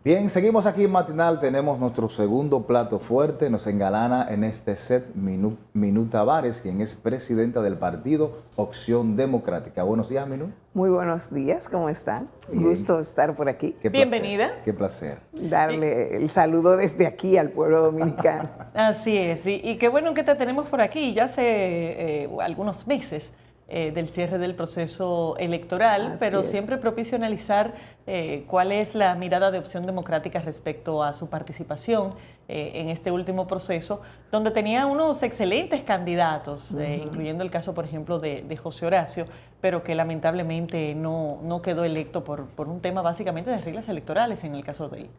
Bien, seguimos aquí en Matinal, tenemos nuestro segundo plato fuerte, nos engalana en este set Minú Tavares, quien es presidenta del partido Opción Democrática. Buenos días, Minú. Muy buenos días, ¿cómo están? Bien. Gusto estar por aquí. Qué Bienvenida. Placer, qué placer. Darle el saludo desde aquí al pueblo dominicano. Así es, y qué bueno que te tenemos por aquí, ya hace algunos meses del cierre del proceso electoral, Así pero es. siempre propicio analizar cuál es la mirada de Opción Democrática respecto a su participación en este último proceso, donde tenía unos excelentes candidatos, incluyendo el caso, por ejemplo, de José Horacio, pero que lamentablemente no quedó electo por un tema básicamente de reglas electorales en el caso de él.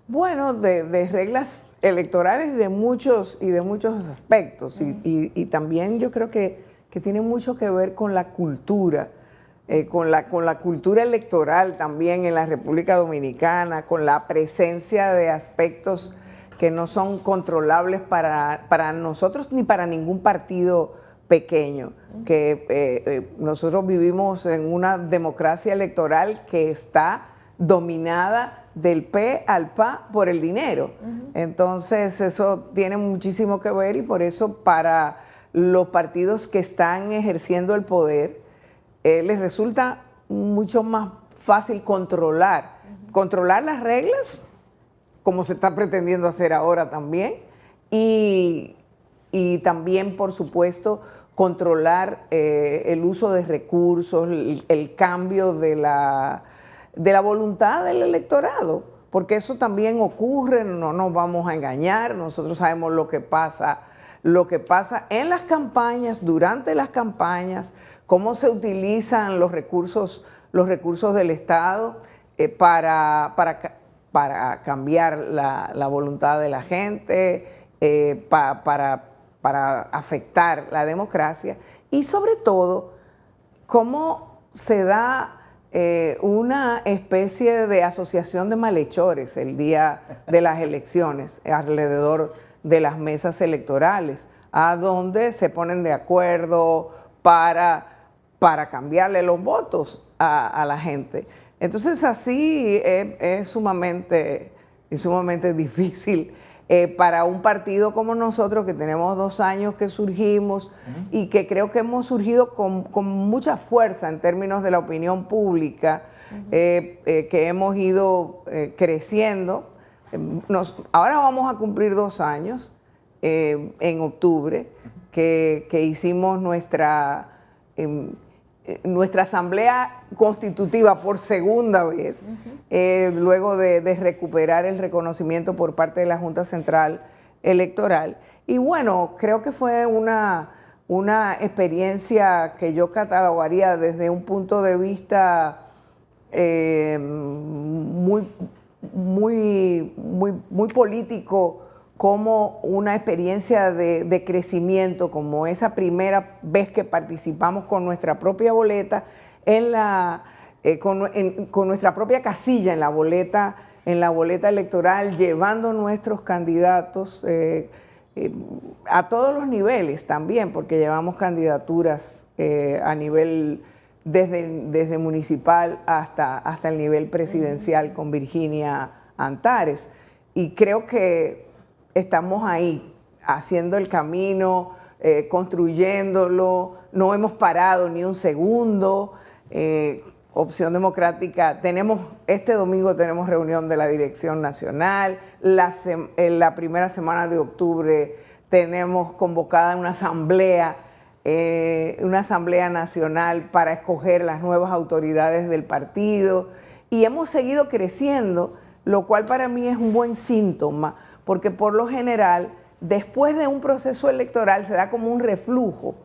Bueno, de reglas electorales de muchos aspectos y también yo creo que tiene mucho que ver con la cultura, con la cultura electoral también en la República Dominicana, con la presencia de aspectos que no son controlables para nosotros ni para ningún partido pequeño, que nosotros vivimos en una democracia electoral que está dominada del P al PA por el dinero. Entonces eso tiene muchísimo que ver y por eso para los partidos que están ejerciendo el poder les resulta mucho más fácil controlar las reglas, como se está pretendiendo hacer ahora también, y también, por supuesto, controlar el uso de recursos, el cambio de la voluntad del electorado, porque eso también ocurre, no nos vamos a engañar, nosotros sabemos lo que pasa en las campañas, durante las campañas, cómo se utilizan los recursos del Estado para cambiar la voluntad de la gente, para afectar la democracia y sobre todo cómo se da una especie de asociación de malhechores el día de las elecciones alrededor de las mesas electorales, a donde se ponen de acuerdo para cambiarle los votos a la gente. Entonces así es sumamente difícil para un partido como nosotros, que tenemos 2 años que surgimos y que creo que hemos surgido con mucha fuerza en términos de la opinión pública, que hemos ido creciendo. Ahora vamos a cumplir 2 años en octubre que hicimos nuestra asamblea constitutiva por segunda vez, luego de recuperar el reconocimiento por parte de la Junta Central Electoral. Y bueno, creo que fue una experiencia que yo catalogaría desde un punto de vista muy político, como una experiencia de crecimiento, como esa primera vez que participamos con nuestra propia boleta con nuestra propia casilla en la boleta electoral, llevando nuestros candidatos a todos los niveles también, porque llevamos candidaturas a nivel desde municipal hasta el nivel presidencial con Virginia Antares. Y creo que estamos ahí, haciendo el camino, construyéndolo, no hemos parado ni un segundo. Opción Democrática, este domingo tenemos reunión de la Dirección Nacional, en la primera semana de octubre tenemos convocada una asamblea nacional para escoger las nuevas autoridades del partido, y hemos seguido creciendo, lo cual para mí es un buen síntoma, porque por lo general, después de un proceso electoral se da como un reflujo,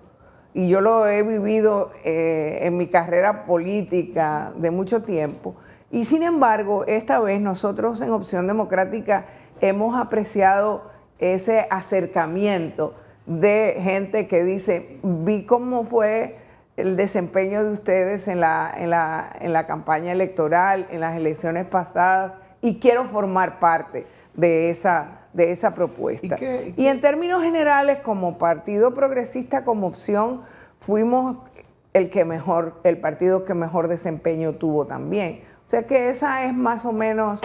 y yo lo he vivido en mi carrera política de mucho tiempo, y sin embargo, esta vez nosotros en Opción Democrática hemos apreciado ese acercamiento de gente que dice, vi cómo fue el desempeño de ustedes en la campaña electoral, en las elecciones pasadas, y quiero formar parte de esa propuesta. Y en términos generales, como partido progresista, como Opción, fuimos el partido que mejor desempeño tuvo también. O sea que esa es más o menos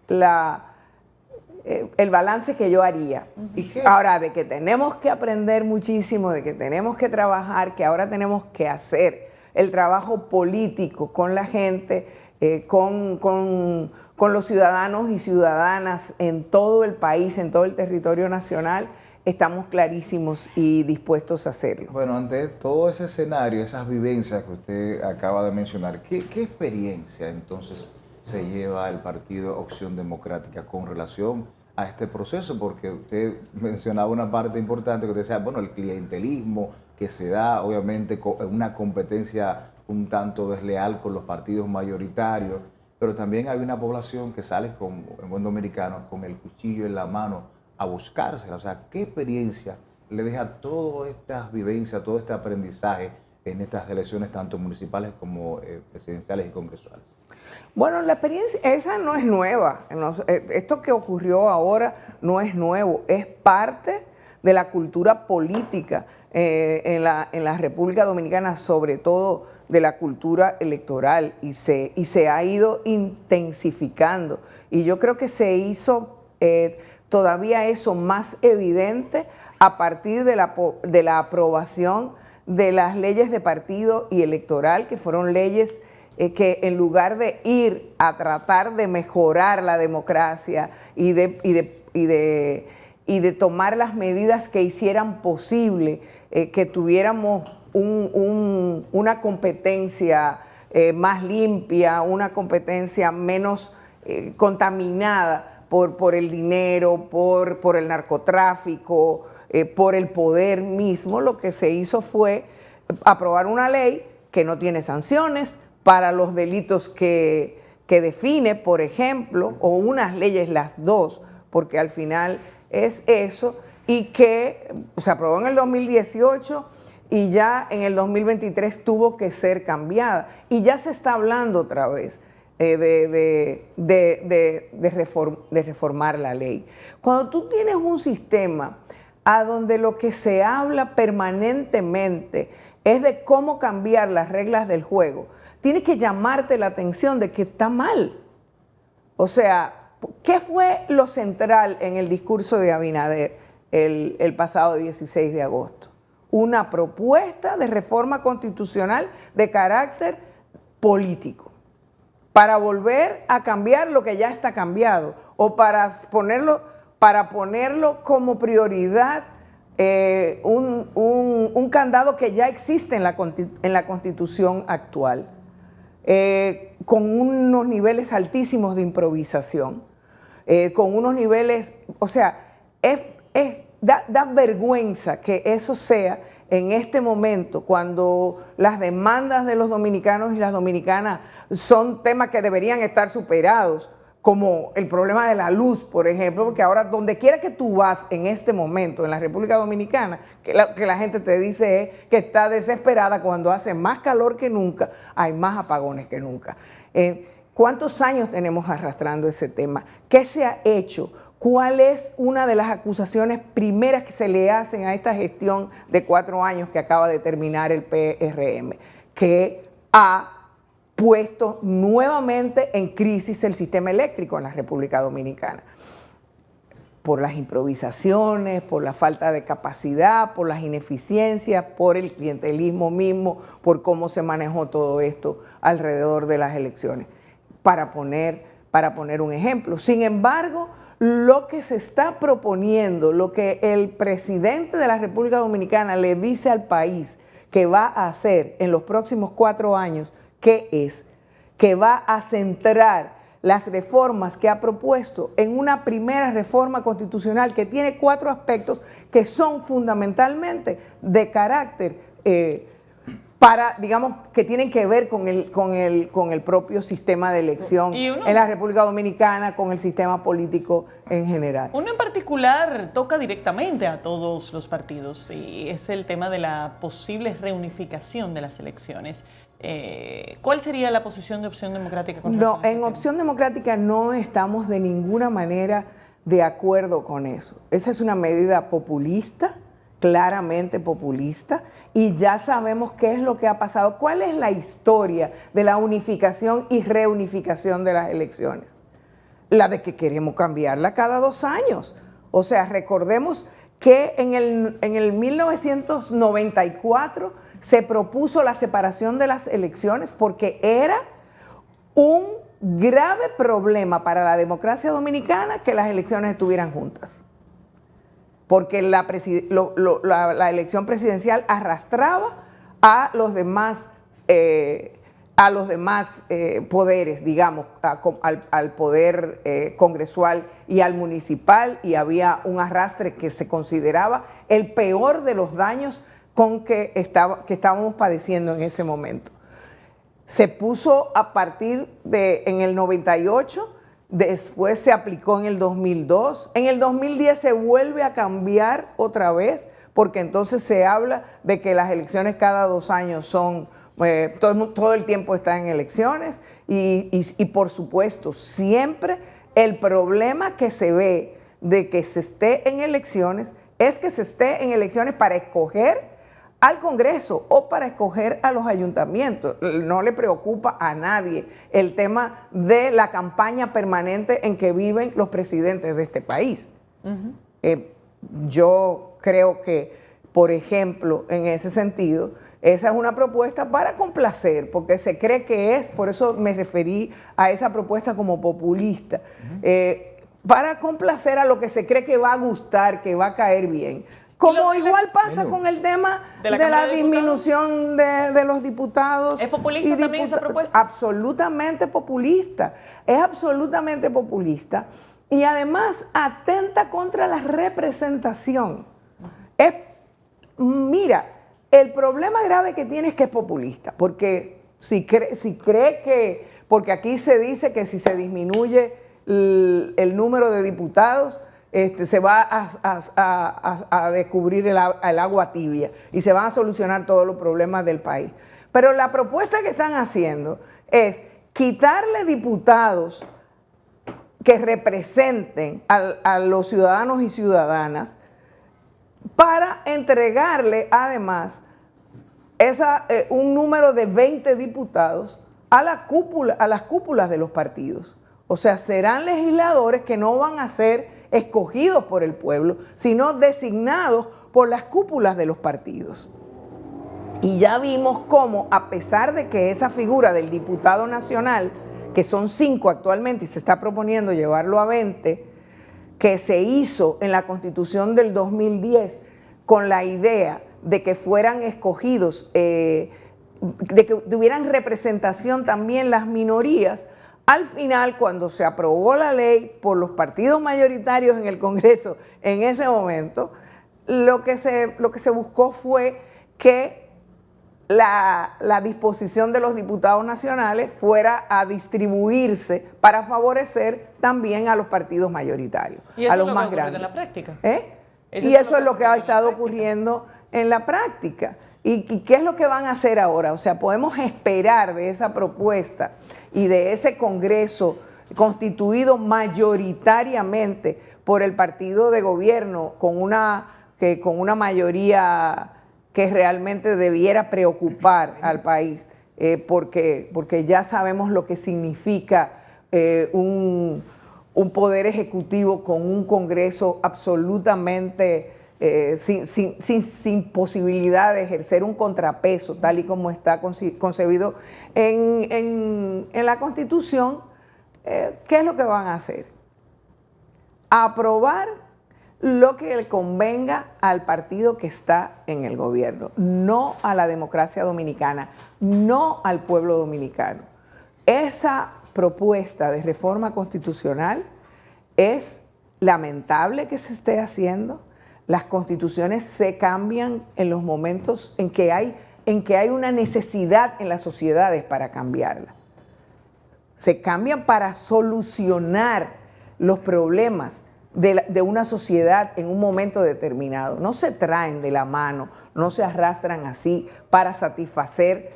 el balance que yo haría. ¿Y qué? Ahora, de que tenemos que aprender muchísimo, de que tenemos que trabajar, que ahora tenemos que hacer el trabajo político con la gente, con los ciudadanos y ciudadanas en todo el país, en todo el territorio nacional, estamos clarísimos y dispuestos a hacerlo. Bueno, ante todo ese escenario, esas vivencias que usted acaba de mencionar, ¿qué experiencia entonces se lleva el Partido Opción Democrática con relación a este proceso? Porque usted mencionaba una parte importante que usted decía, bueno, el clientelismo que se da, obviamente, una competencia un tanto desleal con los partidos mayoritarios, pero también hay una población que sale, en buen dominicano, con el cuchillo en la mano a buscársela. O sea, ¿qué experiencia le deja todas estas vivencias, todo este aprendizaje en estas elecciones tanto municipales como presidenciales y congresuales? Bueno, la experiencia esa no es nueva. Esto que ocurrió ahora no es nuevo, es parte de la cultura política en la República Dominicana, sobre todo de la cultura electoral, y se ha ido intensificando. Y yo creo que se hizo todavía eso más evidente a partir de la aprobación de las leyes de partido y electoral, que fueron leyes que en lugar de ir a tratar de mejorar la democracia y de tomar las medidas que hicieran posible que tuviéramos una competencia más limpia, una competencia menos contaminada por el dinero, por el narcotráfico, por el poder mismo, lo que se hizo fue aprobar una ley que no tiene sanciones para los delitos que define, por ejemplo, o unas leyes, las dos, porque al final es eso, y que se aprobó en el 2018 y ya en el 2023 tuvo que ser cambiada. Y ya se está hablando otra vez de reformar la ley. Cuando tú tienes un sistema a donde lo que se habla permanentemente es de cómo cambiar las reglas del juego, tiene que llamarte la atención de que está mal. O sea, ¿qué fue lo central en el discurso de Abinader el pasado 16 de agosto? Una propuesta de reforma constitucional de carácter político, para volver a cambiar lo que ya está cambiado, o para ponerlo como prioridad un candado que ya existe en la Constitución actual, con unos niveles altísimos de improvisación, con unos niveles, o sea, da vergüenza que eso sea en este momento, cuando las demandas de los dominicanos y las dominicanas son temas que deberían estar superados, como el problema de la luz, por ejemplo, porque ahora donde quiera que tú vas en este momento en la República Dominicana, que la gente te dice que está desesperada cuando hace más calor que nunca, hay más apagones que nunca. ¿Cuántos años tenemos arrastrando ese tema? ¿Qué se ha hecho? ¿Cuál es una de las acusaciones primeras que se le hacen a esta gestión de 4 años que acaba de terminar el PRM? Que ha puesto nuevamente en crisis el sistema eléctrico en la República Dominicana. Por las improvisaciones, por la falta de capacidad, por las ineficiencias, por el clientelismo mismo, por cómo se manejó todo esto alrededor de las elecciones. Para poner un ejemplo. Sin embargo, lo que se está proponiendo, lo que el presidente de la República Dominicana le dice al país que va a hacer en los próximos 4 años, ¿qué es? Que va a centrar las reformas que ha propuesto en una primera reforma constitucional que tiene 4 aspectos que son fundamentalmente de carácter que tienen que ver con el propio sistema de elección en la República Dominicana, con el sistema político en general. Uno en particular toca directamente a todos los partidos y es el tema de la posible reunificación de las elecciones. ¿Cuál sería la posición de Opción Democrática con relación a ese tema? En Opción Democrática no estamos de ninguna manera de acuerdo con eso. Esa es una medida populista, claramente populista, y ya sabemos qué es lo que ha pasado. ¿Cuál es la historia de la unificación y reunificación de las elecciones? la de que queremos cambiarla cada 2 años. O sea, recordemos que en el 1994 se propuso la separación de las elecciones porque era un grave problema para la democracia dominicana que las elecciones estuvieran juntas. Porque la elección presidencial arrastraba a los demás poderes, digamos, al poder congresual y al municipal, y había un arrastre que se consideraba el peor de los daños que estábamos padeciendo en ese momento. Se puso a partir en el 98, después se aplicó en el 2002, en el 2010 se vuelve a cambiar otra vez, porque entonces se habla de que las elecciones cada 2 años son, todo el tiempo está en elecciones y por supuesto siempre el problema que se ve de que se esté en elecciones es que se esté en elecciones para escoger al Congreso o para escoger a los ayuntamientos. No le preocupa a nadie el tema de la campaña permanente en que viven los presidentes de este país. Yo creo que, por ejemplo, en ese sentido, esa es una propuesta para complacer, porque se cree que es, por eso me referí a esa propuesta como populista, para complacer a lo que se cree que va a gustar, que va a caer bien. Como igual pasa con el tema de la disminución de los diputados. ¿Es populista también esa propuesta? Absolutamente populista. Es absolutamente populista. Y además atenta contra la representación. Mira, el problema grave que tiene es que es populista. Porque si cree que... Porque aquí se dice que si se disminuye el número de diputados, se va a descubrir el agua tibia y se van a solucionar todos los problemas del país. Pero la propuesta que están haciendo es quitarle diputados que representen a los ciudadanos y ciudadanas para entregarle además un número de 20 diputados a las cúpulas de los partidos. O sea, serán legisladores que no van a ser escogidos por el pueblo, sino designados por las cúpulas de los partidos. Y ya vimos cómo, a pesar de que esa figura del diputado nacional, que son 5 actualmente y se está proponiendo llevarlo a 20, que se hizo en la Constitución del 2010 con la idea de que fueran escogidos, de que tuvieran representación también las minorías. Al final, cuando se aprobó la ley por los partidos mayoritarios en el Congreso en ese momento, lo que se buscó fue que la disposición de los diputados nacionales fuera a distribuirse para favorecer también a los partidos mayoritarios, a los más grandes. ¿Y eso es lo que ha ocurrido en la práctica? Y eso es lo que ha estado ocurriendo en la práctica. ¿Y qué es lo que van a hacer ahora? O sea, podemos esperar de esa propuesta y de ese Congreso constituido mayoritariamente por el partido de gobierno con una mayoría que realmente debiera preocupar al país, porque ya sabemos lo que significa un poder ejecutivo con un Congreso absolutamente sin posibilidad de ejercer un contrapeso, tal y como está concebido en la Constitución. ¿Qué es lo que van a hacer? Aprobar lo que le convenga al partido que está en el gobierno, no a la democracia dominicana, no al pueblo dominicano. Esa propuesta de reforma constitucional es lamentable que se esté haciendo. Las constituciones se cambian en los momentos en que hay una necesidad en las sociedades para cambiarla. Se cambian para solucionar los problemas de una sociedad en un momento determinado. No se traen de la mano, no se arrastran así para satisfacer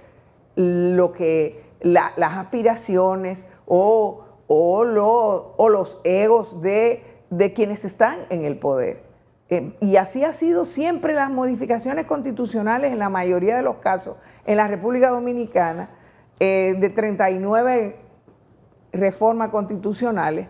las aspiraciones o los egos de quienes están en el poder. Y así ha sido siempre las modificaciones constitucionales en la mayoría de los casos en la República Dominicana, de 39 reformas constitucionales,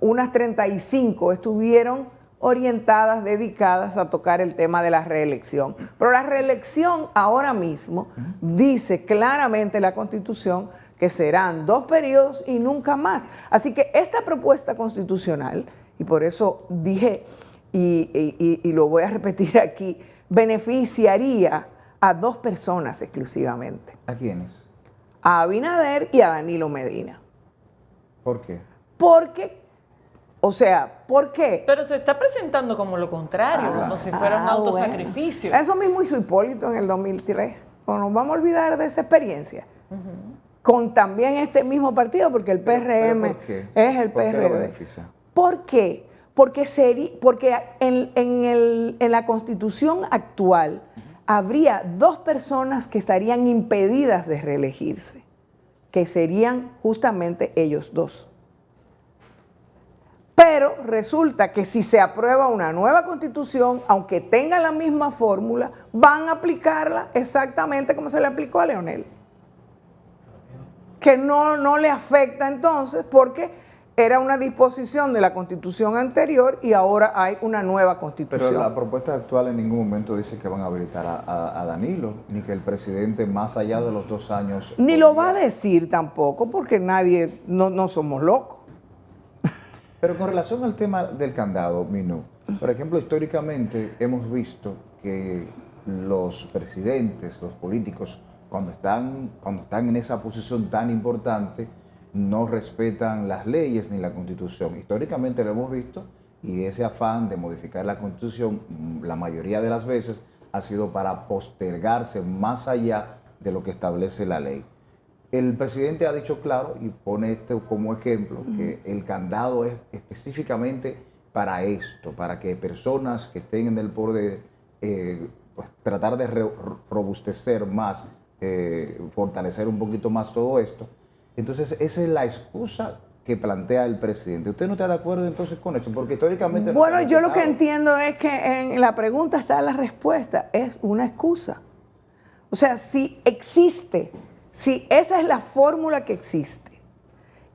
unas 35 estuvieron orientadas, dedicadas a tocar el tema de la reelección. Pero la reelección ahora mismo dice claramente la Constitución que serán 2 periodos y nunca más. Así que esta propuesta constitucional, y por eso dije, y lo voy a repetir aquí, beneficiaría a 2 personas exclusivamente. ¿A quiénes? A Abinader y a Danilo Medina. ¿Por qué? Porque, o sea, ¿por qué? Pero se está presentando como lo contrario, como si fuera un autosacrificio. Bueno. Eso mismo hizo Hipólito en el 2003. No nos vamos a olvidar de esa experiencia. Con también este mismo partido, porque el PRM ¿Pero por qué? es el ¿Por qué lo PRD. beneficia? ¿Por qué? Porque en la Constitución actual habría 2 personas que estarían impedidas de reelegirse, que serían justamente ellos 2. Pero resulta que si se aprueba una nueva Constitución, aunque tenga la misma fórmula, van a aplicarla exactamente como se le aplicó a Leonel. Que no le afecta entonces porque era una disposición de la Constitución anterior y ahora hay una nueva Constitución. Pero la propuesta actual en ningún momento dice que van a habilitar a Danilo, ni que el presidente más allá de los 2 años... Ni lo va a decir tampoco porque nadie, no somos locos. Pero con relación al tema del candado, Minú, por ejemplo, históricamente hemos visto que los presidentes, los políticos, cuando están en esa posición tan importante, no respetan las leyes ni la Constitución. Históricamente lo hemos visto y ese afán de modificar la Constitución, la mayoría de las veces, ha sido para postergarse más allá de lo que establece la ley. El presidente ha dicho claro, y pone esto como ejemplo, que el candado es específicamente para esto, para que personas que estén en el poder, pues, tratar de robustecer más, fortalecer un poquito más todo esto. Entonces, esa es la excusa que plantea el presidente. ¿Usted no está de acuerdo entonces con esto? Porque históricamente... Bueno, yo lo que entiendo es que en la pregunta está la respuesta, es una excusa. O sea, si existe, si esa es la fórmula que existe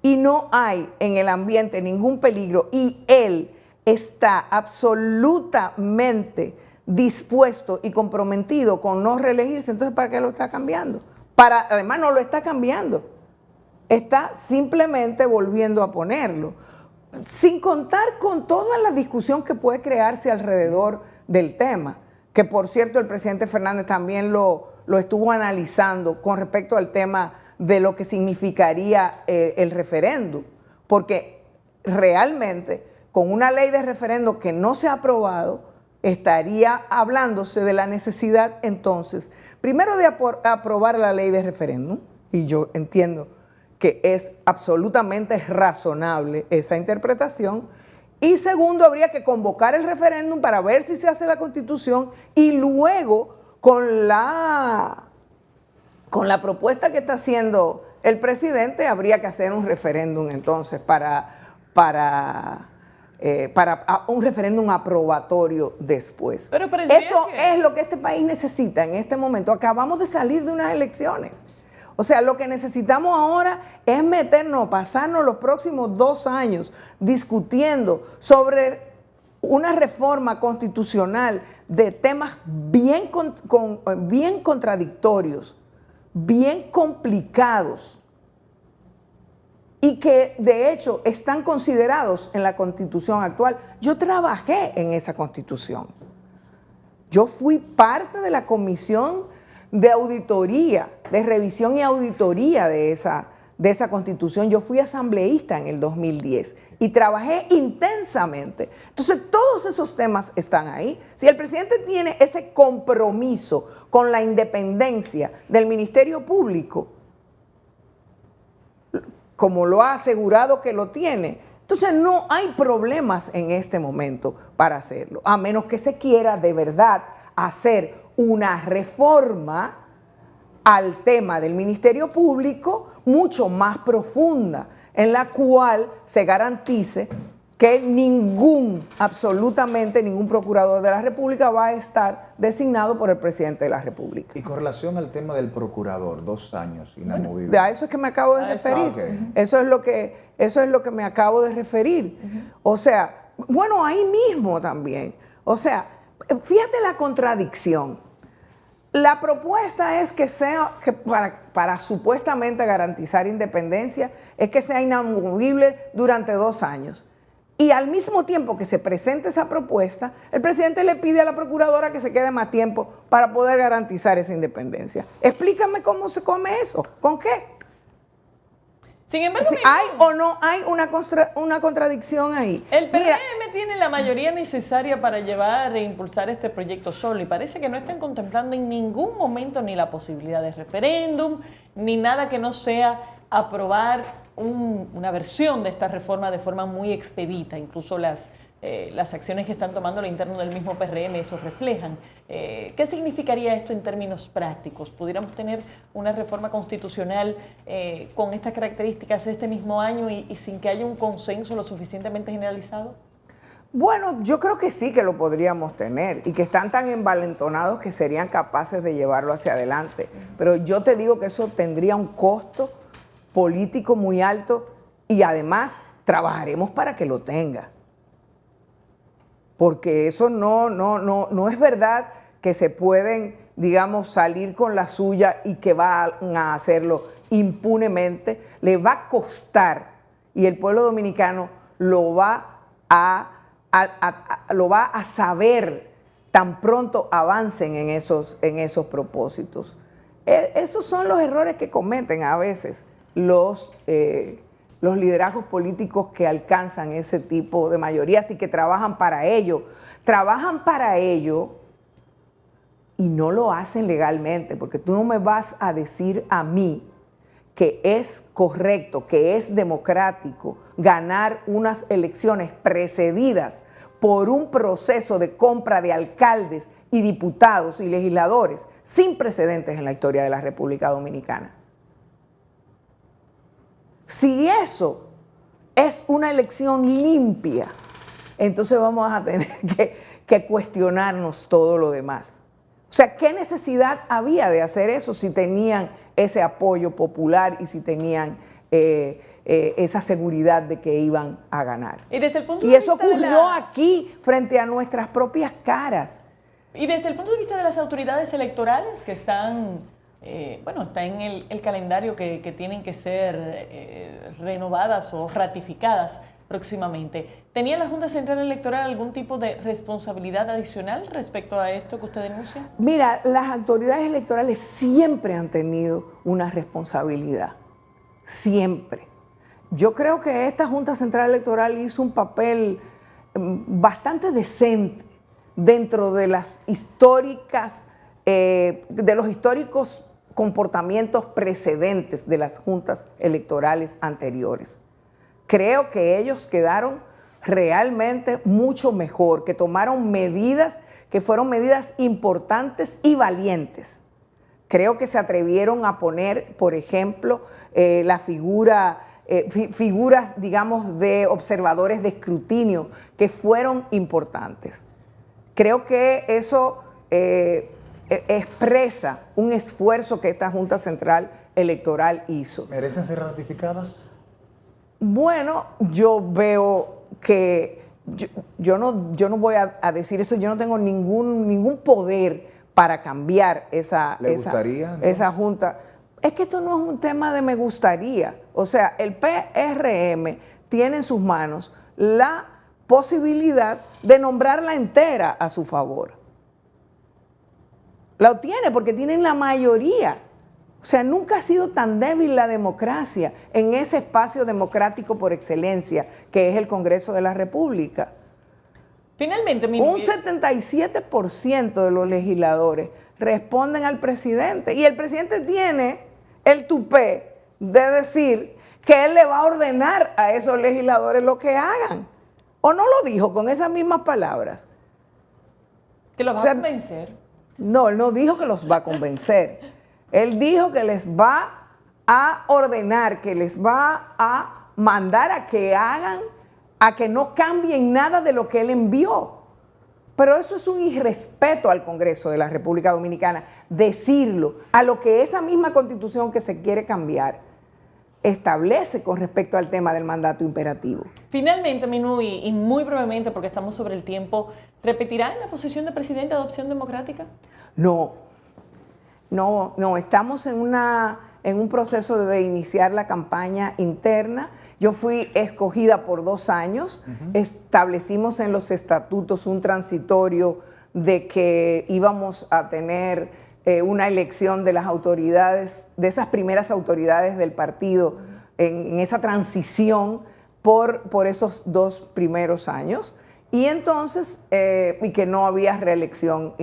y no hay en el ambiente ningún peligro y él está absolutamente dispuesto y comprometido con no reelegirse, entonces ¿para qué lo está cambiando? Además no lo está cambiando. Está simplemente volviendo a ponerlo, sin contar con toda la discusión que puede crearse alrededor del tema, que por cierto el presidente Fernández también lo estuvo analizando con respecto al tema de lo que significaría el referéndum, porque realmente con una ley de referéndum que no se ha aprobado, estaría hablándose de la necesidad entonces, primero de aprobar la ley de referéndum, y yo entiendo que es absolutamente razonable esa interpretación, y segundo, habría que convocar el referéndum para ver si se hace la Constitución y luego con la propuesta que está haciendo el presidente habría que hacer un referéndum entonces para un referéndum aprobatorio después. Pero eso es lo que este país necesita en este momento. Acabamos de salir de unas elecciones. O sea, lo que necesitamos ahora es pasarnos los próximos 2 años discutiendo sobre una reforma constitucional de temas bien contradictorios, bien complicados y que de hecho están considerados en la Constitución actual. Yo trabajé en esa Constitución. Yo fui parte de la comisión de auditoría, de revisión y auditoría de esa Constitución. Yo fui asambleísta en el 2010 y trabajé intensamente. Entonces, todos esos temas están ahí. Si el presidente tiene ese compromiso con la independencia del Ministerio Público, como lo ha asegurado que lo tiene, entonces no hay problemas en este momento para hacerlo, a menos que se quiera de verdad hacer una reforma al tema del Ministerio Público mucho más profunda, en la cual se garantice que absolutamente ningún procurador de la República va a estar designado por el presidente de la República. Y con relación al tema del procurador, 2 años inamovible. Bueno, a eso es que me acabo de referir. Okay. Eso es lo que me acabo de referir. O sea, bueno, ahí mismo también. O sea, fíjate la contradicción. La propuesta es que para supuestamente garantizar independencia, es que sea inamovible durante 2 años. Y al mismo tiempo que se presenta esa propuesta, el presidente le pide a la procuradora que se quede más tiempo para poder garantizar esa independencia. Explícame cómo se come eso, ¿con qué? Sin embargo, Si ¿hay o no hay una contradicción ahí? El PRM tiene la mayoría necesaria para llevar e impulsar este proyecto solo y parece que no están contemplando en ningún momento ni la posibilidad de referéndum, ni nada que no sea aprobar una versión de esta reforma de forma muy expedita. Incluso las acciones que están tomando lo interno del mismo PRM eso reflejan. ¿Qué significaría esto en términos prácticos? ¿Pudiéramos tener una reforma constitucional con estas características este mismo año y sin que haya un consenso lo suficientemente generalizado? Bueno, yo creo que sí que lo podríamos tener y que están tan envalentonados que serían capaces de llevarlo hacia adelante. Pero yo te digo que eso tendría un costo político muy alto y además trabajaremos para que lo tenga. Porque eso no es verdad que se pueden, digamos, salir con la suya y que van a hacerlo impunemente. Le va a costar y el pueblo dominicano lo va a saber tan pronto avancen en esos propósitos. Esos son los errores que cometen a veces los liderazgos políticos que alcanzan ese tipo de mayorías y que trabajan para ello. Trabajan para ello y no lo hacen legalmente, porque tú no me vas a decir a mí que es correcto, que es democrático ganar unas elecciones precedidas por un proceso de compra de alcaldes y diputados y legisladores sin precedentes en la historia de la República Dominicana. Si eso es una elección limpia, entonces vamos a tener que cuestionarnos todo lo demás. O sea, ¿qué necesidad había de hacer eso si tenían ese apoyo popular y si tenían esa seguridad de que iban a ganar? Y desde el punto de vista ocurrió aquí, frente a nuestras propias caras. Y desde el punto de vista de las autoridades electorales que están... está en el calendario que tienen que ser renovadas o ratificadas próximamente. ¿Tenía la Junta Central Electoral algún tipo de responsabilidad adicional respecto a esto que usted denuncia? Mira, las autoridades electorales siempre han tenido una responsabilidad, siempre. Yo creo que esta Junta Central Electoral hizo un papel bastante decente dentro de las históricas, de los históricos comportamientos precedentes de las juntas electorales anteriores. Creo que ellos quedaron realmente mucho mejor, que tomaron medidas que fueron medidas importantes y valientes. Creo que se atrevieron a poner, por ejemplo, figuras, digamos, de observadores de escrutinio que fueron importantes. Creo que eso expresa un esfuerzo que esta Junta Central Electoral hizo. ¿Merecen ser ratificadas? Bueno, yo veo que yo no voy a decir eso, yo no tengo ningún poder para cambiar esa Junta. Es que esto no es un tema de me gustaría. O sea, el PRM tiene en sus manos la posibilidad de nombrarla entera a su favor. La obtiene porque tienen la mayoría. O sea, nunca ha sido tan débil la democracia en ese espacio democrático por excelencia que es el Congreso de la República. Finalmente, un 77% de los legisladores responden al presidente y el presidente tiene el tupé de decir que él le va a ordenar a esos legisladores lo que hagan. ¿O no lo dijo con esas mismas palabras? ¿Que los va a convencer? No, él no dijo que los va a convencer. Él dijo que les va a ordenar, que les va a mandar a que hagan a que no cambien nada de lo que él envió. Pero eso es un irrespeto al Congreso de la República Dominicana, decirlo a lo que esa misma Constitución que se quiere cambiar establece con respecto al tema del mandato imperativo. Finalmente, Minú, y muy brevemente, porque estamos sobre el tiempo, ¿repetirá en la posición de presidente de Opción Democrática? No, estamos en un proceso de iniciar la campaña interna. Yo fui escogida por 2 años, establecimos en los estatutos un transitorio de que íbamos a tener una elección de las autoridades, de esas primeras autoridades del partido, en esa transición por esos 2 primeros años, y entonces, y que no había reelección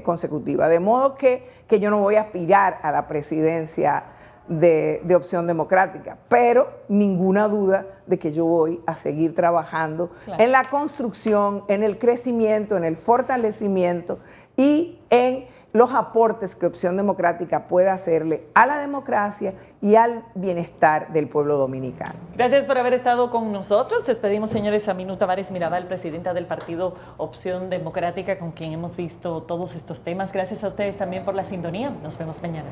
consecutiva. De modo que yo no voy a aspirar a la presidencia de Opción Democrática, pero ninguna duda de que yo voy a seguir trabajando en la construcción, en el crecimiento, en el fortalecimiento y en los aportes que Opción Democrática puede hacerle a la democracia y al bienestar del pueblo dominicano. Gracias por haber estado con nosotros. Despedimos, señores, a Minú Tavares Mirabal, presidenta del partido Opción Democrática, con quien hemos visto todos estos temas. Gracias a ustedes también por la sintonía. Nos vemos mañana.